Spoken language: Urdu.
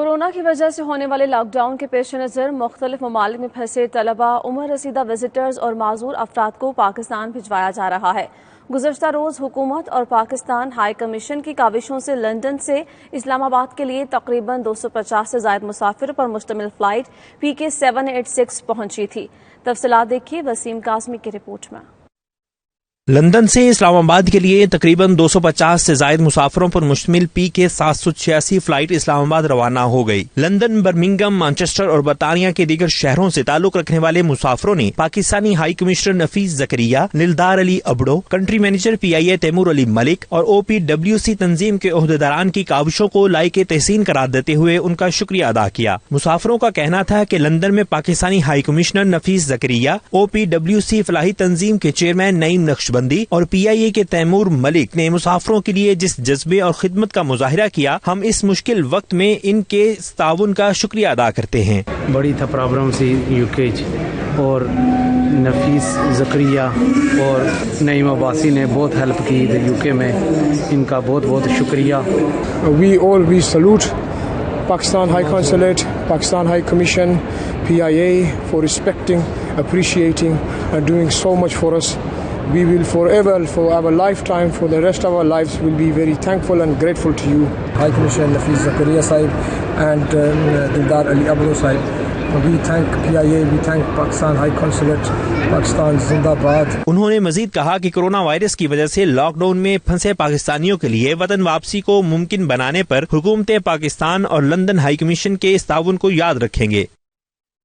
کورونا کی وجہ سے ہونے والے لاک ڈاؤن کے پیش نظر مختلف ممالک میں پھنسے طلبہ، عمر رسیدہ وزٹرز اور معذور افراد کو پاکستان بھجوایا جا رہا ہے۔ گزشتہ روز حکومت اور پاکستان ہائی کمیشن کی کاوشوں سے لندن سے اسلام آباد کے لیے تقریباً 250 سے زائد مسافر پر مشتمل فلائٹ PK-786 پہنچی تھی۔ تفصیلات دیکھیے وسیم قاسمی کی رپورٹ میں۔ لندن سے اسلام آباد کے لیے تقریباً 250 سے زائد مسافروں پر مشتمل PK-786 فلائٹ اسلام آباد روانہ ہو گئی۔ لندن، برمنگھم، مانچسٹر اور برطانیہ کے دیگر شہروں سے تعلق رکھنے والے مسافروں نے پاکستانی ہائی کمشنر نفیس زکریہ، نلدار Ali Abro, country manager PIA Taimur Ali Malik اور OPWC تنظیم کے عہدیداران کی کاوشوں کو لائق تحسین قرار دیتے ہوئے ان کا شکریہ ادا کیا۔ مسافروں کا کہنا تھا کہ لندن میں پاکستانی ہائی کمشنر نفیس زکریہ، OPWC فلاحی تنظیم کے چیئرمین نعیم نقشبندی اور PIA کے تیمور ملک نے مسافروں کے لیے جس جذبے اور خدمت کا مظاہرہ کیا، ہم اس مشکل وقت میں ان کے تعاون کا شکریہ ادا کرتے ہیں۔ بڑی تھا پرابلم سی UK اور نفیس زکریہ اور نعیم عباسی نے بہت ہیلپ کی UK میں، ان کا بہت بہت شکریہ۔ We salute Pakistan High Consulate, Pakistan High Commission, PIA for respecting, appreciating and doing so much for us. We will forever, for our lifetime, for the rest of our lives, will be very thankful and grateful to you. High Commissioner Nafees Zakaria Sahib and Nildaar Ali Abdo Sahib. We thank PIA, we thank Pakistan High Consulate, Pakistan Zindہ باد۔ انہوں نے مزید کہا کہ کورونا وائرس کی وجہ سے لاک ڈاؤن میں پھنسے پاکستانیوں کے لیے وطن واپسی کو ممکن بنانے پر حکومت پاکستان اور لندن ہائی کمیشن کے اس تعاون کو یاد رکھیں گے۔